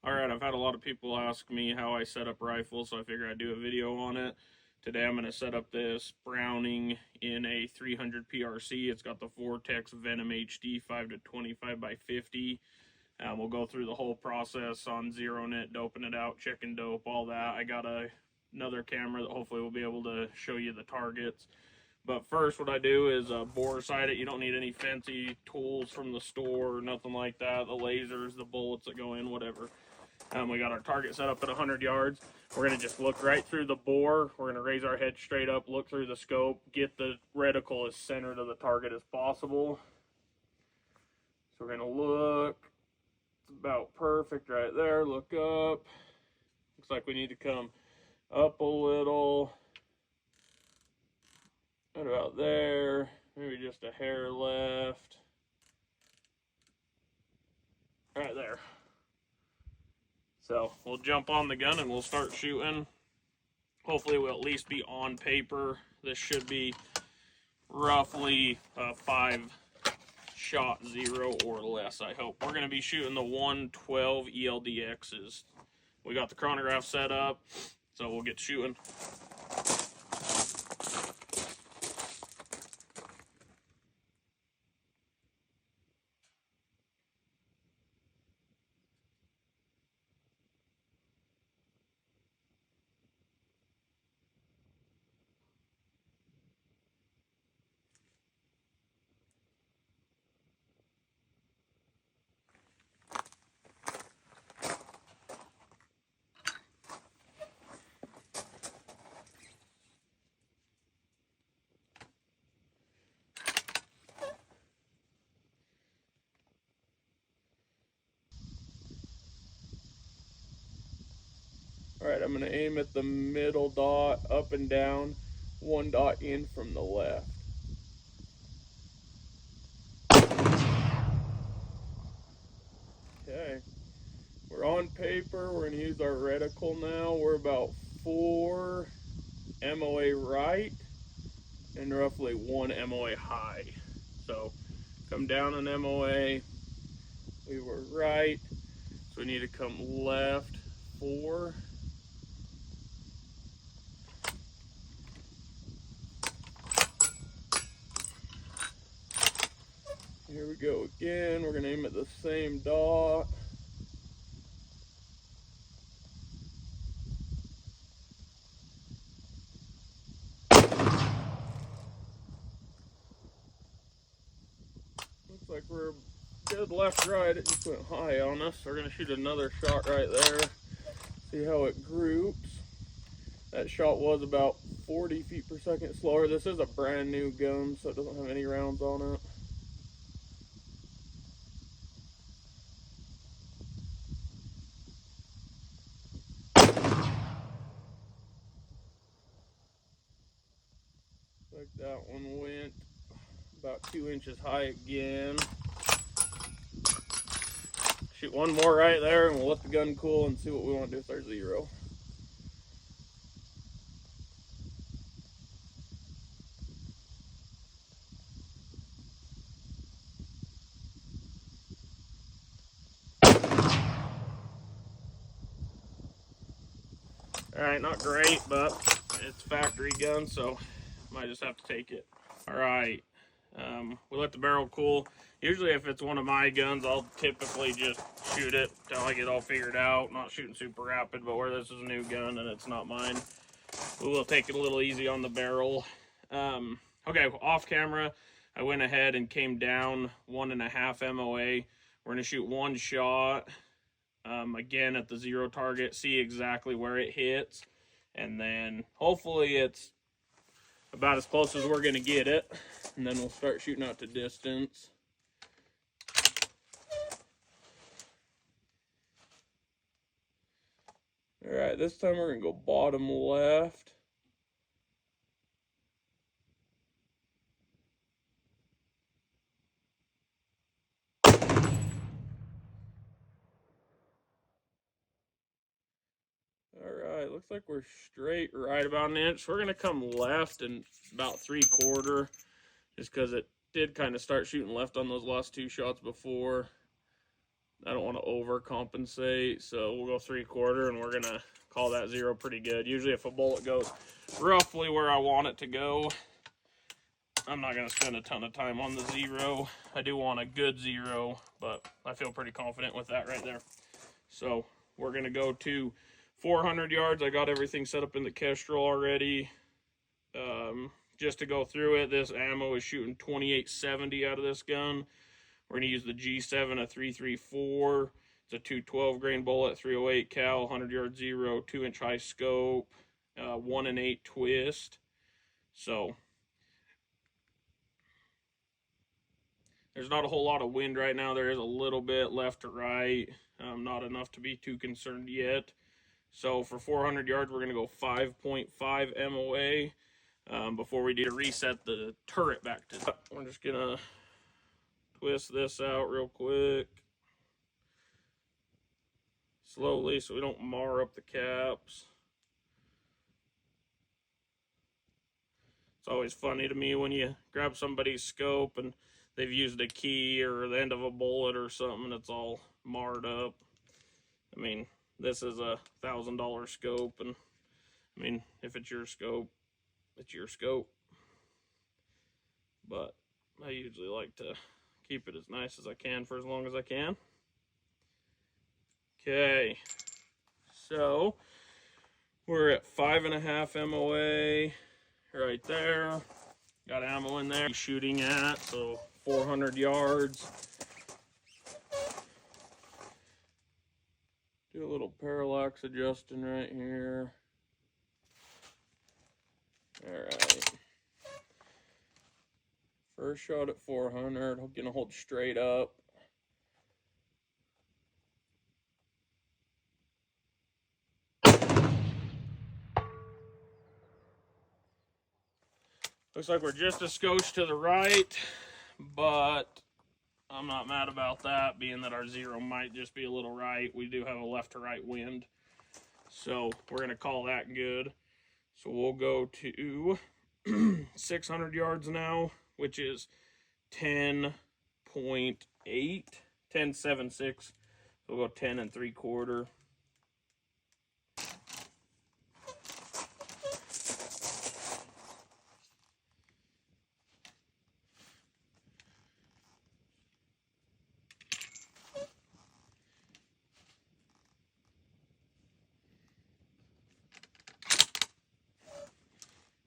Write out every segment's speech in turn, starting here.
Alright, I've had a lot of people ask me how I set up rifles, so I figured I'd do a video on it. Today I'm going to set up this Browning in a 300 PRC. It's got the Vortex Venom HD 5 to 25 by 50. We'll go through the whole process on zeroing it, doping it out, checking dope, all that. I got another camera that hopefully will be able to show you the targets. But first, what I do is bore sight it. You don't need any fancy tools from the store or nothing like that. The lasers, the bullets that go in, whatever. We got our target set up at 100 yards. We're going to just look right through the bore. We're going to raise our head straight up, look through the scope, get the reticle as centered of the target as possible. So we're going to look. It's about perfect right there. Look up. Looks like we need to come up a little. Right about there. Maybe just a hair left. Right there. So we'll jump on the gun and we'll start shooting. Hopefully we'll at least be on paper. This should be roughly a 5-shot zero or less, I hope. We're going to be shooting the 112 ELDXs. We got the chronograph set up, so we'll get shooting. Alright, I'm going to aim at the middle dot, up and down, one dot in from the left. Okay, we're on paper. We're going to use our reticle now. We're about 4 MOA right and roughly 1 MOA high. So come down an MOA. We were right, so we need to come left 4. Here we go again. We're going to aim at the same dot. Looks like we're good left right. It just went high on us. We're going to shoot another shot right there. See how it groups. That shot was about 40 feet per second slower. This is a brand new gun, so it doesn't have any rounds on it. Like that one went about 2 inches high again. Shoot one more right there and we'll let the gun cool and see what we want to do with our zero. Alright, not great, but it's factory gun, so might just have to take it. Alright, we let the barrel cool. Usually if it's one of my guns, I'll typically just shoot it till I get all figured out. Not shooting super rapid, but where this is a new gun and it's not mine, we will take it a little easy on the barrel. Okay, off camera, I went ahead and came down 1.5 MOA. We're going to shoot one shot. Again at the zero target, see exactly where it hits, and then hopefully it's about as close as we're going to get it, and then we'll start shooting out to distance. Alright, this time we're going to go bottom left. Alright, looks like we're straight right about an inch. We're going to come left and about 3/4, just because it did kind of start shooting left on those last 2 shots before. I don't want to overcompensate, so we'll go 3/4, and we're gonna call that 0 pretty good. Usually if a bullet goes roughly where I want it to go, I'm not gonna spend a ton of time on the 0. I do want a good 0, but I feel pretty confident with that right there. So we're gonna go to 400 yards. I got everything set up in the Kestrel already. Just to go through it, this ammo is shooting 2870 out of this gun. We're going to use the G7, a 334. It's a 212 grain bullet, 308 cal, 100 yard 0, 2-inch high scope, 1 and 8 twist. So there's not a whole lot of wind right now. There is a little bit left to right, not enough to be too concerned yet. So for 400 yards, we're going to go 5.5 MOA. Before we do reset the turret back to, we're just gonna twist this out real quick, slowly, so we don't mar up the caps. It's always funny to me when you grab somebody's scope and they've used a key or the end of a bullet or something that's all marred up. I mean, this is a $1,000 scope, and I mean, if it's your scope, it's your scope. But I usually like to keep it as nice as I can for as long as I can. Okay, so we're at 5.5 MOA right there. Got ammo in there shooting at, so 400 yards. Do a little parallax adjusting right here. All right. First shot at 400. I'm gonna hold straight up. Looks like we're just a skosh to the right, but I'm not mad about that, being that our 0 might just be a little right. We do have a left to right wind, so we're gonna call that good. So we'll go to 600 yards now, which is 10.8, 10.76. We'll go 10 3/4.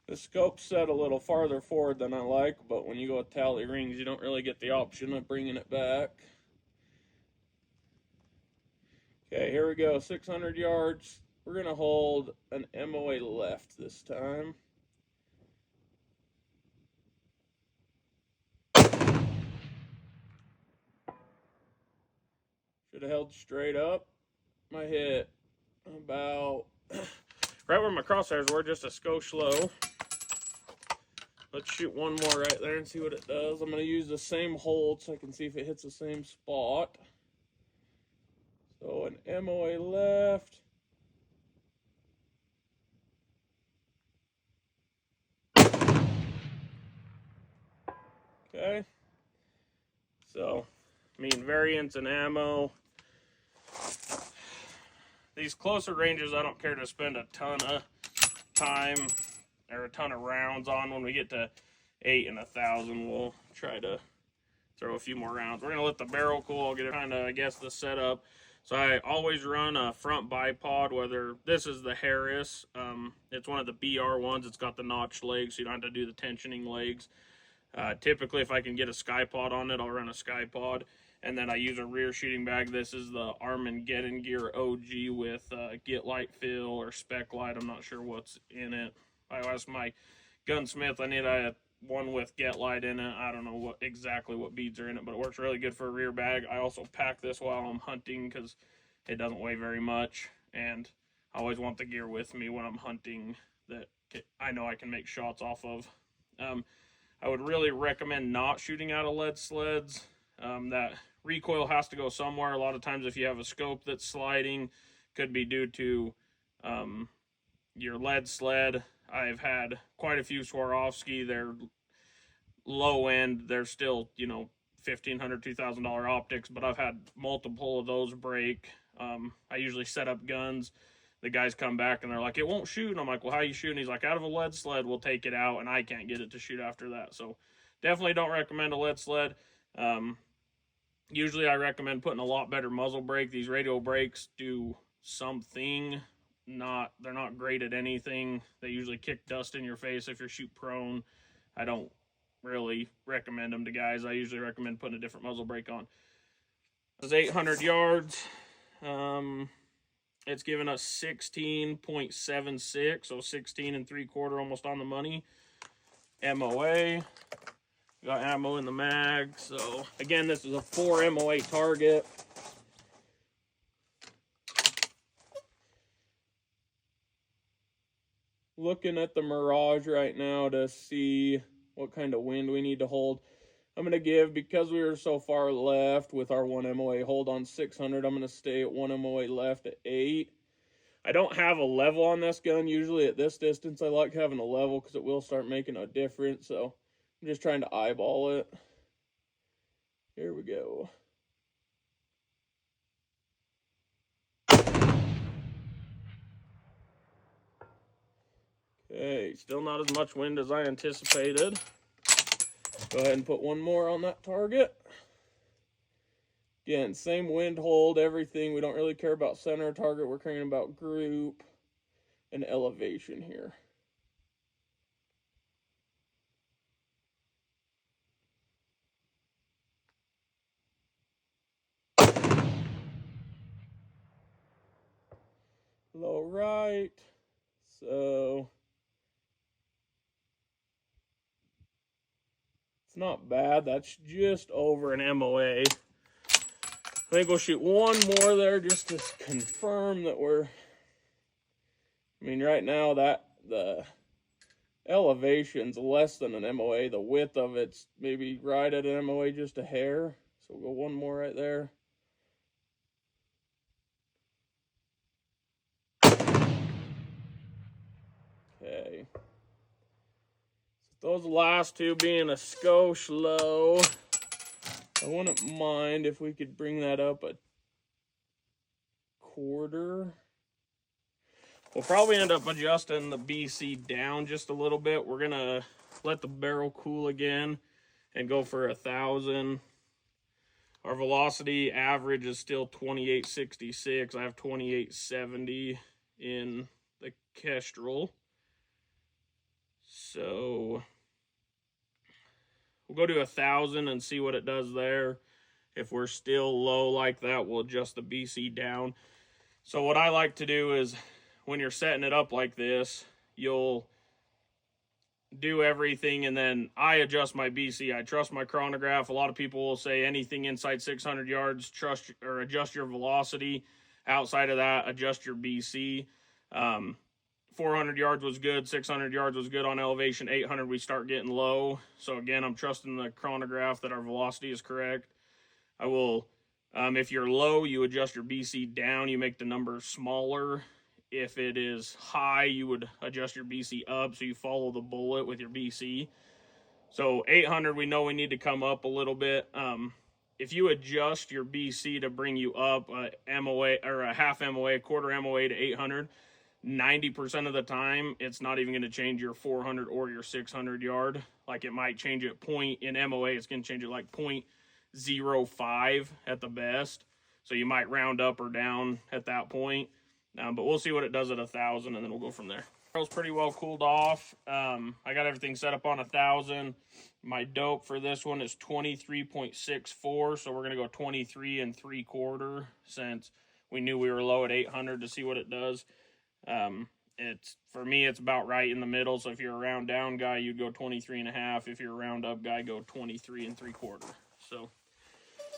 The scope's set a little farther forward than I like, but when you go with tally rings, you don't really get the option of bringing it back. Okay, here we go, 600 yards. We're gonna hold an MOA left this time. Should have held straight up. My hit about right where my crosshairs were, just a skosh low. Let's shoot one more right there and see what it does. I'm going to use the same hold so I can see if it hits the same spot. So an MOA left. Okay. So, I mean, variance in ammo. These closer ranges, I don't care to spend a ton of time or a ton of rounds on. When we get to 8 and 1,000, we'll try to throw a few more rounds. We're going to let the barrel cool, get it kind of, I guess, the setup. So I always run a front bipod, whether this is the Harris. It's one of the BR ones. It's got the notched legs, so you don't have to do the tensioning legs. Typically, if I can get a Skypod on it, I'll run a Skypod. And then I use a rear shooting bag. This is the Armageddon Gear OG with Get Light Fill or Spec Light. I'm not sure what's in it. I asked my gunsmith. I need one with Get Light in it. I don't know exactly what beads are in it, but it works really good for a rear bag. I also pack this while I'm hunting because it doesn't weigh very much, and I always want the gear with me when I'm hunting that I know I can make shots off of. I would really recommend not shooting out of lead sleds. That recoil has to go somewhere. A lot of times if you have a scope that's sliding, could be due to your lead sled. I've had quite a few Swarovski. They're low end. They're still, $1,500, $2,000 optics, but I've had multiple of those break. I usually set up guns. The guys come back and they're like, it won't shoot. And I'm like, well, how you shooting? He's like, out of a lead sled, we'll take it out, and I can't get it to shoot after that. So definitely don't recommend a lead sled. Usually I recommend putting a lot better muzzle brake. These radial brakes do something. They're not great at anything. They usually kick dust in your face if you're shoot prone. I don't really recommend them to guys. I usually recommend putting a different muzzle brake on. This is 800 yards. It's given us 16.76, so 16 3/4, almost on the money. MOA. Got ammo in the mag. So again, this is a 4 MOA target. Looking at the Mirage right now to see what kind of wind we need to hold. I'm going to give, because we were so far left with our 1 MOA hold on 600, I'm going to stay at 1 MOA left at 8. I don't have a level on this gun. Usually at this distance, I like having a level because it will start making a difference. So I'm just trying to eyeball it. Here we go. Okay, still not as much wind as I anticipated. Go ahead and put one more on that target. Again, same wind hold, everything. We don't really care about center target. We're caring about group and elevation here. Low right. So it's not bad. That's just over an MOA. I think we'll shoot one more there just to confirm that we're, I mean, right now that the elevation's less than an MOA. The width of it's maybe right at an MOA, just a hair. So we'll go one more right there. Okay. So those last two being a skosh low, I wouldn't mind if we could bring that up a quarter. We'll probably end up adjusting the BC down just a little bit. We're gonna let the barrel cool again and go for 1,000. Our velocity average is still 2866. I have 2870 in the Kestrel. So we'll go to 1,000 and see what it does there. If we're still low like that, we'll adjust the BC down. So what I like to do is, when you're setting it up like this, you'll do everything and then I adjust my BC. I trust my chronograph. A lot of people will say anything inside 600 yards, trust or adjust your velocity. Outside of that, adjust your BC. 400 yards was good, 600 yards was good on elevation, 800 we start getting low. So again, I'm trusting the chronograph that our velocity is correct. I will, if you're low, you adjust your BC down, you make the number smaller. If it is high, you would adjust your BC up, so you follow the bullet with your BC. So 800, we know we need to come up a little bit. If you adjust your BC to bring you up a MOA or a half MOA, a quarter MOA to 800, 90% of the time, it's not even going to change your 400 or your 600 yard. Like it might change it in MOA, it's going to change it like 0.05 at the best. So you might round up or down at that point. But we'll see what it does at 1,000, and then we'll go from there. It's pretty well cooled off. I got everything set up on 1,000. My dope for this one is 23.64, so we're going to go 23 3/4 since we knew we were low at 800 to see what it does. For me, it's about right in the middle, so if you're a round down guy, you'd go 23.5. If you're a round up guy, go 23 3/4. So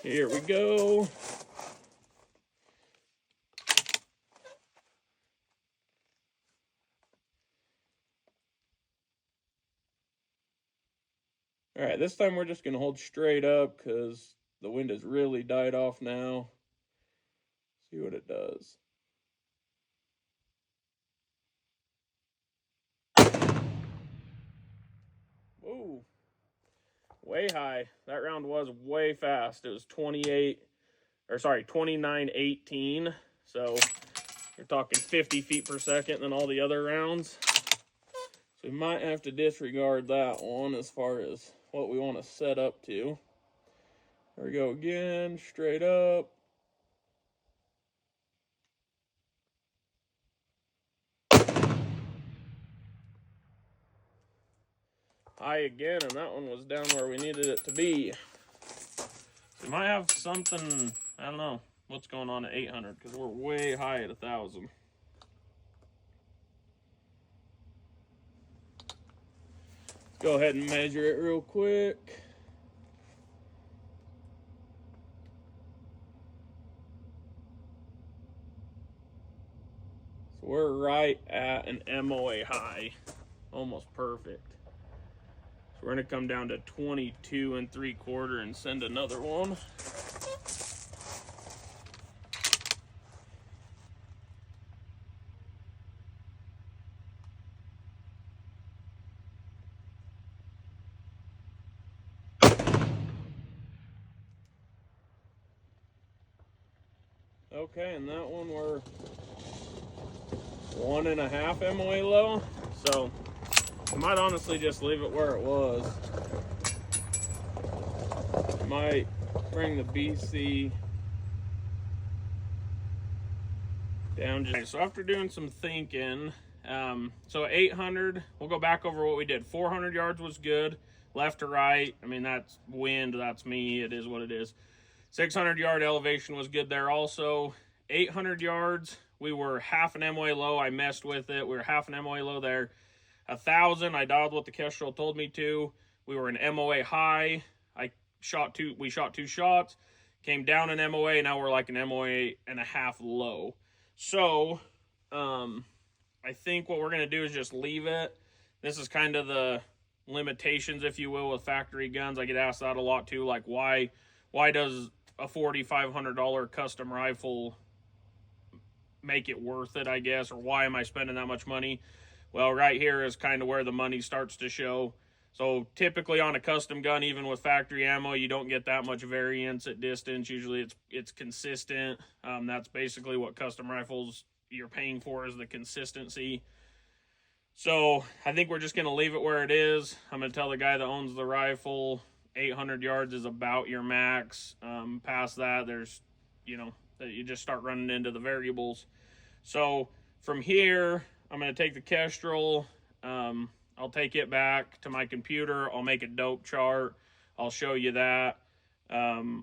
here we go. All right, this time we're just going to hold straight up because the wind has really died off now. See what it does. Whoa. way high. That round was way fast. It was 29.18. So you're talking 50 feet per second than all the other rounds. So we might have to disregard that one as far as what we want to set up to. There we go again, straight up. High again, and that one was down where we needed it to be. So we might have something, I don't know what's going on at 800 because we're way high at 1,000. Let's go ahead and measure it real quick. So we're right at an MOA high, almost perfect. So we're gonna come down to 22 3/4 and send another one. Okay, and that one we're 1.5 MOA low. So I might honestly just leave it where it was. Might bring the BC down. So after doing some thinking, so 800, we'll go back over what we did. 400 yards was good, left to right. I mean, that's wind, that's me, it is what it is. 600 yard elevation was good there also. 800 yards, we were half an MOA low. I messed with it. We were half an MOA low there. 1,000, I dialed what the Kestrel told me to. We were an MOA high. We shot 2 shots, came down an MOA. Now we're like an MOA and a half low. So, I think what we're going to do is just leave it. This is kind of the limitations, if you will, with factory guns. I get asked that a lot too. Like, why does a $4,500 custom rifle make it worth it, I guess? Or why am I spending that much money? Well, right here is kind of where the money starts to show. So typically on a custom gun, even with factory ammo, you don't get that much variance at distance. Usually it's consistent. That's basically what custom rifles you're paying for, is the consistency. So I think we're just going to leave it where it is. I'm going to tell the guy that owns the rifle 800 yards is about your max. Past that, there's, you just start running into the variables. So from here, I'm going to take the Kestrel. I'll take it back to my computer. I'll make a dope chart. I'll show you that.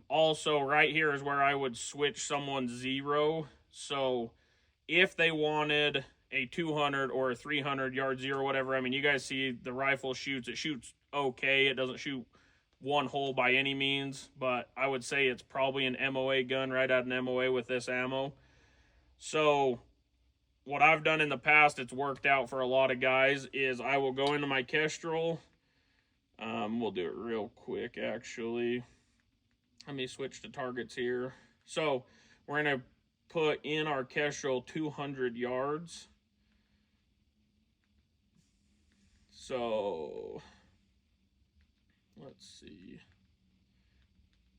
Also, right here is where I would switch someone's zero. So if they wanted a 200 or a 300 yard zero, whatever, I mean, you guys see the rifle shoots. It shoots okay. It doesn't shoot one hole by any means, but I would say it's probably an MOA gun, right at an MOA with this ammo. So what I've done in the past, it's worked out for a lot of guys, is I will go into my Kestrel. We'll do it real quick, actually. Let me switch to targets here. So we're going to put in our Kestrel 200 yards. So let's see.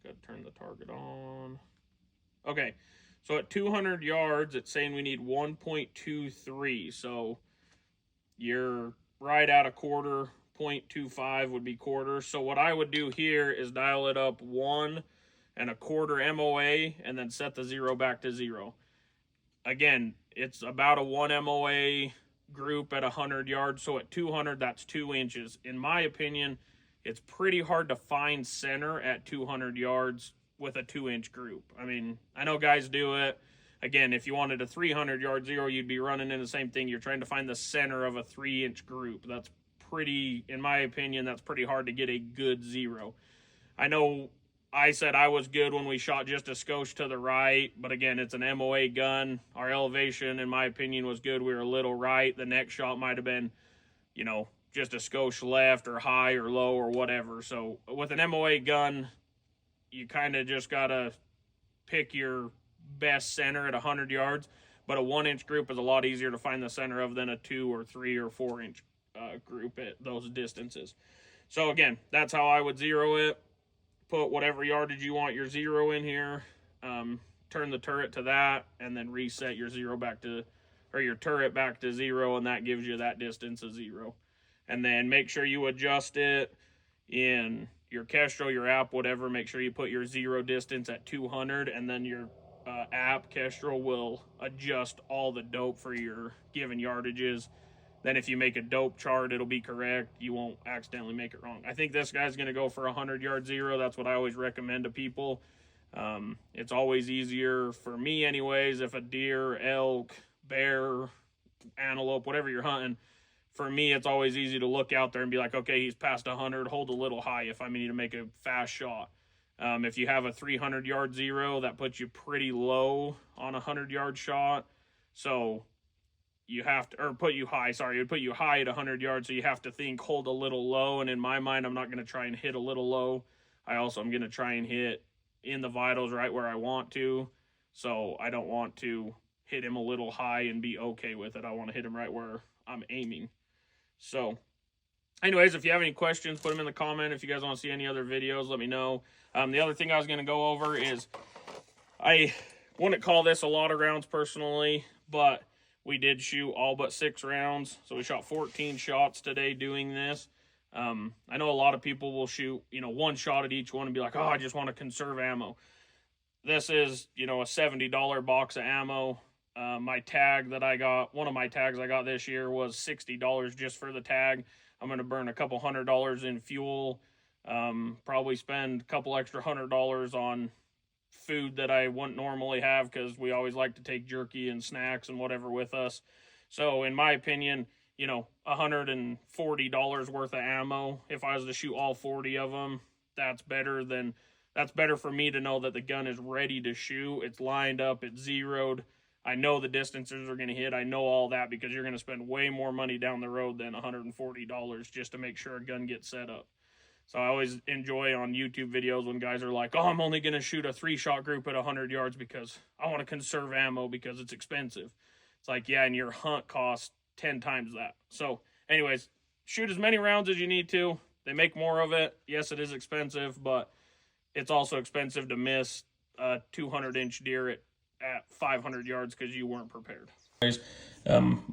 Got to turn the target on. Okay. So at 200 yards, it's saying we need 1.23. So you're right at a quarter. 0.25 would be quarter. So what I would do here is dial it up 1.25 MOA and then set the zero back to 0. Again, it's about a 1 MOA group at 100 yards. So at 200, that's 2 inches. In my opinion, it's pretty hard to find center at 200 yards with a 2-inch group. I mean, I know guys do it. Again, if you wanted a 300 yard zero, you'd be running in the same thing. You're trying to find the center of a 3-inch group. That's pretty, in my opinion, that's pretty hard to get a good zero. I know I said I was good when we shot just a skosh to the right, but again, it's an MOA gun. Our elevation, in my opinion, was good. We were a little right. The next shot might have been, just a skosh left or high or low or whatever. So with an MOA gun, you kind of just got to pick your best center at 100 yards. But a 1-inch group is a lot easier to find the center of than a 2 or 3 or 4-inch group at those distances. So again, that's how I would zero it. Put whatever yardage you want your zero in here. Turn the turret to that, and then reset your zero back to, or your turret back to 0, and that gives you that distance of 0. And then make sure you adjust it in your Kestrel, your app, whatever. Make sure you put your 0 distance at 200, and then your app Kestrel will adjust all the dope for your given yardages. Then if you make a dope chart, it'll be correct. You won't accidentally make it wrong. I think this guy's going to go for 100-yard 0. That's what I always recommend to people. It's always easier for me anyways if a deer, elk, bear, antelope, whatever you're hunting, for me it's always easy to look out there and be like, okay, he's past 100, hold a little high if I need to make a fast shot. If you have a 300-yard 0, that puts you pretty low on a 100-yard shot. So you have to, or put you high, sorry, it would put you high at 100 yards, so you have to think, hold a little low. And in my mind, I'm not going to try and hit a little low. I also am going to try and hit in the vitals right where I want to. So I don't want to hit him a little high and be okay with it. I want to hit him right where I'm aiming. So anyways, if you have any questions, put them in the comment. If you guys want to see any other videos, let me know. The other thing I was going to go over is, I wouldn't call this a lot of rounds personally, but we did shoot all but 6 rounds. So we shot 14 shots today doing this. I know a lot of people will shoot, 1 shot at each one and be like, oh, I just want to conserve ammo. This is, a $70 box of ammo. My tag that I got, one of my tags I got this year was $60 just for the tag. I'm going to burn a couple $100 in fuel. Probably spend a couple extra $100 on food that I wouldn't normally have, because we always like to take jerky and snacks and whatever with us. So in my opinion, $140 worth of ammo, if I was to shoot all 40 of them, that's better for me to know that the gun is ready to shoot. It's lined up, it's zeroed. I know the distances are going to hit. I know all that, because you're going to spend way more money down the road than $140 just to make sure a gun gets set up. So I always enjoy on YouTube videos when guys are like, oh, I'm only going to shoot a 3-shot group at 100 yards because I want to conserve ammo because it's expensive. It's like, yeah, and your hunt costs 10 times that. So anyways, shoot as many rounds as you need to. They make more of it. Yes, it is expensive, but it's also expensive to miss a 200-inch deer at 500 yards because you weren't prepared.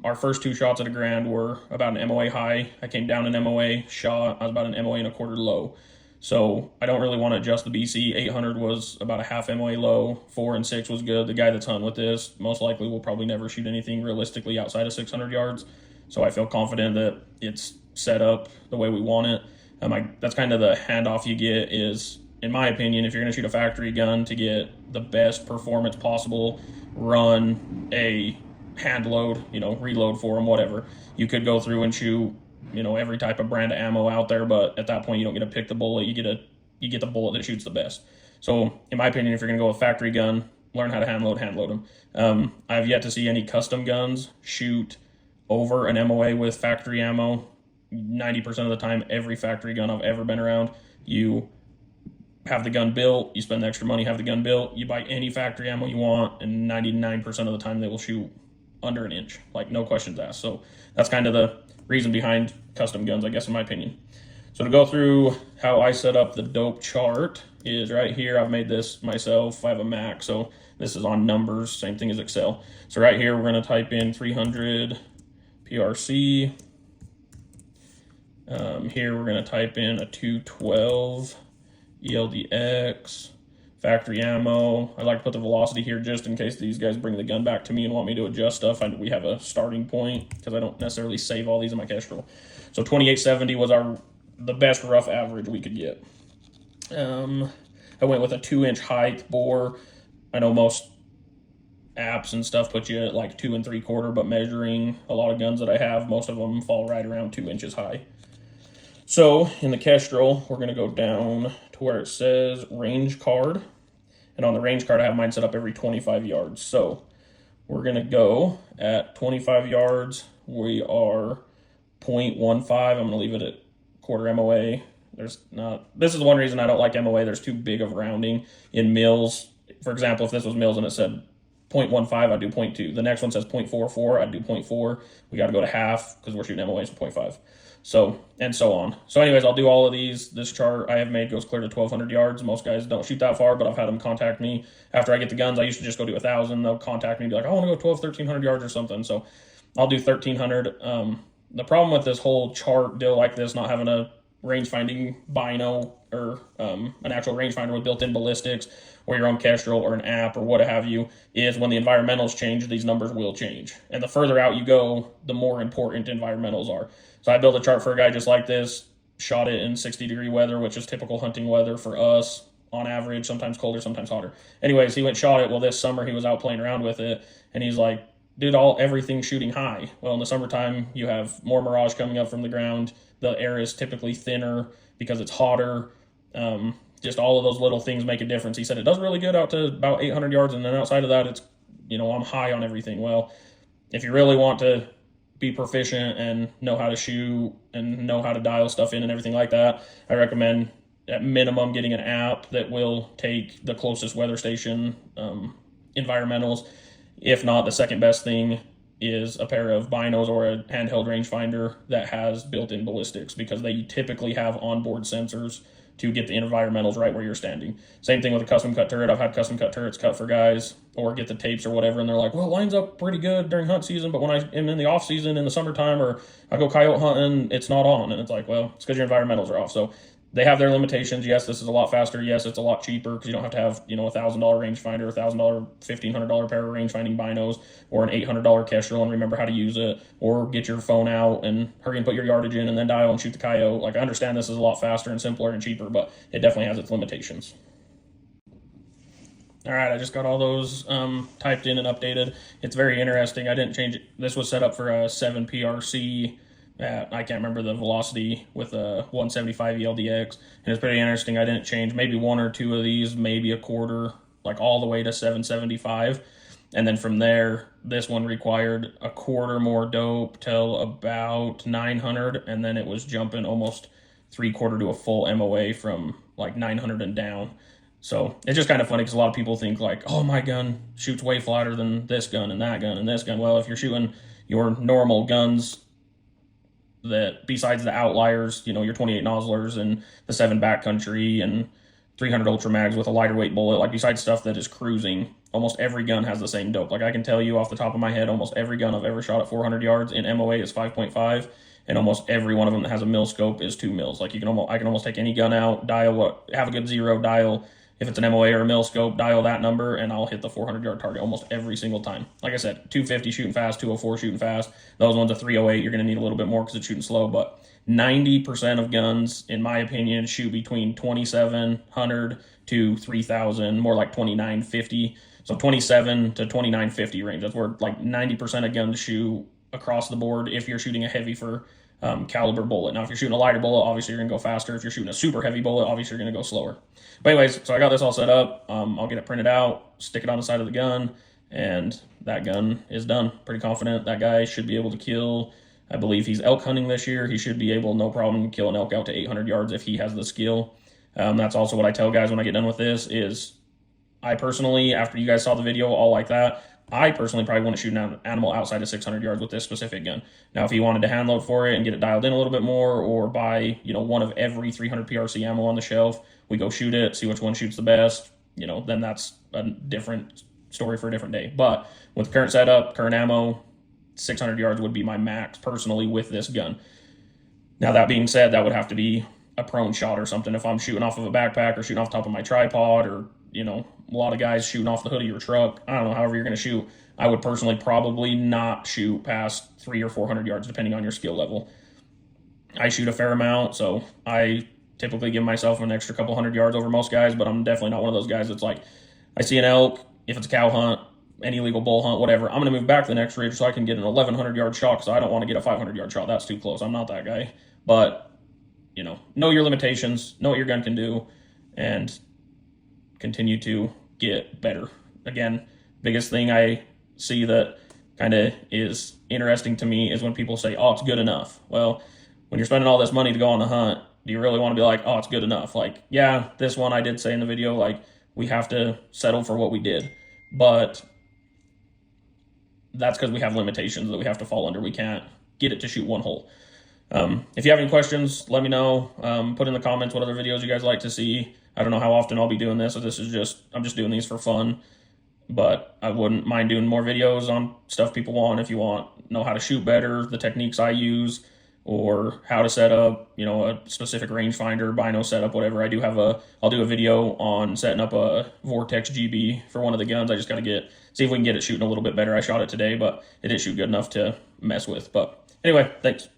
Our first 2 shots at a grand were about an MOA high. I came down an MOA shot. I was about an MOA and a quarter low. So I don't really want to adjust the BC. 800 was about a half MOA low. 4 and 6 was good. The guy that's hunting with this most likely will probably never shoot anything realistically outside of 600 yards. So I feel confident that it's set up the way we want it. That's kind of the handoff you get is, in my opinion, if you're going to shoot a factory gun to get the best performance possible, run a hand load, reload for them, whatever. You could go through and shoot, every type of brand of ammo out there, but at that point you don't get to pick the bullet. You get the bullet that shoots the best. So in my opinion, if you're going to go with factory gun, learn how to hand load them. I have yet to see any custom guns shoot over an MOA with factory ammo. 90% of the time, every factory gun I've ever been around, you have the gun built, you spend the extra money, have the gun built, you buy any factory ammo you want, and 99% of the time they will shoot under an inch, like no questions asked. So that's kind of the reason behind custom guns, I guess, in my opinion. So to go through how I set up the dope chart is right here. I've made this myself. I have a Mac, so this is on numbers, same thing as Excel. So right here, we're going to type in 300 PRC. Here we're going to type in a 212 ELDX. Factory ammo. I like to put the velocity here just in case these guys bring the gun back to me and want me to adjust stuff. We have a starting point because I don't necessarily save all these in my Kestrel. So 2870 was the best rough average we could get. I went with a 2-inch height bore. I know most apps and stuff put you at like 2 3/4, but measuring a lot of guns that I have, most of them fall right around 2 inches high. So in the Kestrel, we're going to go down to where it says range card. And on the range card, I have mine set up every 25 yards. So we're going to go at 25 yards. We are 0.15. I'm going to leave it at quarter MOA. This is one reason I don't like MOA. There's too big of rounding in mils. For example, if this was mils and it said 0.15, I'd do 0.2. The next one says 0.44, I'd do 0.4. We got to go to half because we're shooting MOAs with 0.5. So, and so on. So anyways, I'll do all of these. This chart I have made goes clear to 1,200 yards. Most guys don't shoot that far, but I've had them contact me after I get the guns. I used to just go do 1,000. They'll contact me and be like, I want to go 1,300 yards or something. So I'll do 1,300. The problem with this whole chart deal like this, not having a range finding bino or an actual rangefinder with built-in ballistics or your own Kestrel or an app or what have you, is when the environmentals change, these numbers will change. And the further out you go, the more important environmentals are. So I built a chart for a guy just like this, shot it in 60-degree weather, which is typical hunting weather for us on average, sometimes colder, sometimes hotter. Anyways, he went shot it. Well, this summer he was out playing around with it, and he's like, dude, everything's shooting high. Well, in the summertime, you have more mirage coming up from the ground. The air is typically thinner because it's hotter. Just all of those little things make a difference. He said it does really good out to about 800 yards, and then outside of that, it's, I'm high on everything. Well, if you really want to be proficient and know how to shoot and know how to dial stuff in and everything like that, I recommend at minimum getting an app that will take the closest weather station environmentals. If not, the second best thing is a pair of binos or a handheld rangefinder that has built-in ballistics, because they typically have onboard sensors to get the environmentals right where you're standing. Same thing with a custom cut turret. I've had custom cut turrets cut for guys, or get the tapes or whatever, and they're like, well, it lines up pretty good during hunt season, but when I am in the off season in the summertime or I go coyote hunting, it's not on. And it's like, well, it's because your environmentals are off. So they have their limitations. Yes, this is a lot faster. Yes, it's a lot cheaper because you don't have to have, $1,000 rangefinder, $1,000, $1,500 pair of rangefinding binos, or an $800 Kestrel and remember how to use it, or get your phone out and hurry and put your yardage in and then dial and shoot the coyote. Like, I understand this is a lot faster and simpler and cheaper, but it definitely has its limitations. All right, I just got all those typed in and updated. It's very interesting. I didn't change it. This was set up for a 7 PRC. I can't remember the velocity with a 175 ELDX, and it's pretty interesting. I didn't change maybe one or two of these, maybe a quarter, like all the way to 775, and then from there, this one required a quarter more dope till about 900, and then it was jumping almost 3/4 to a full MOA from like 900 and down. So it's just kind of funny because a lot of people think like, oh, my gun shoots way flatter than this gun and that gun and this gun. Well, if you're shooting your normal guns, that besides the outliers, your 28 nozzlers and the 7 backcountry and 300 ultra mags with a lighter weight bullet, like besides stuff that is cruising, almost every gun has the same dope. Like I can tell you off the top of my head, almost every gun I've ever shot at 400 yards in MOA is 5.5, and almost every one of them that has a mil scope is 2 mils. Like I can almost take any gun out, have a good zero, dial. If it's an MOA or a mil scope, dial that number, and I'll hit the 400-yard target almost every single time. Like I said, 250 shooting fast, 204 shooting fast. Those ones at 308, you're going to need a little bit more because it's shooting slow. But 90% of guns, in my opinion, shoot between 2,700 to 3,000, more like 2,950. So 27 to 2,950 range. That's where like 90% of guns shoot across the board if you're shooting a heavy for caliber bullet. Now, if you're shooting a lighter bullet, obviously you're going to go faster. If you're shooting a super heavy bullet, obviously you're going to go slower. But anyways, so I got this all set up. I'll get it printed out, stick it on the side of the gun, and that gun is done. Pretty confident that guy should be able to kill. I believe he's elk hunting this year. He should be able, no problem, to kill an elk out to 800 yards if he has the skill. That's also what I tell guys when I get done with this is I personally, after you guys saw the video all like that, I personally probably want to shoot an animal outside of 600 yards with this specific gun. Now, if you wanted to hand load for it and get it dialed in a little bit more, or buy, one of every 300 PRC ammo on the shelf, we go shoot it, see which one shoots the best, then that's a different story for a different day. But with current setup, current ammo, 600 yards would be my max personally with this gun. Now, that being said, that would have to be a prone shot or something. If I'm shooting off of a backpack or shooting off the top of my tripod, or, a lot of guys shooting off the hood of your truck, I don't know, however you're going to shoot, I would personally probably not shoot past 300 or 400 yards, depending on your skill level. I shoot a fair amount, so I typically give myself an extra couple hundred yards over most guys, but I'm definitely not one of those guys that's like, I see an elk, if it's a cow hunt, any legal bull hunt, whatever, I'm going to move back to the next ridge so I can get an 1,100 yard shot, because I don't want to get a 500 yard shot. That's too close. I'm not that guy. But, know your limitations, know what your gun can do, and continue to get better. Again, biggest thing I see that kind of is interesting to me is when people say, oh, it's good enough. Well, when you're spending all this money to go on the hunt, do you really want to be like, oh, it's good enough? Like, yeah, this one I did say in the video, like, we have to settle for what we did. But that's because we have limitations that we have to fall under. We can't get it to shoot one hole. If you have any questions, let me know. Put in the comments what other videos you guys like to see. I don't know how often I'll be doing this, so I'm just doing these for fun. But I wouldn't mind doing more videos on stuff people want. If you want know how to shoot better, the techniques I use, or how to set up, a specific rangefinder, bino setup, whatever. I'll do a video on setting up a Vortex GB for one of the guns. I just got to see if we can get it shooting a little bit better. I shot it today, but it didn't shoot good enough to mess with. But anyway, thanks.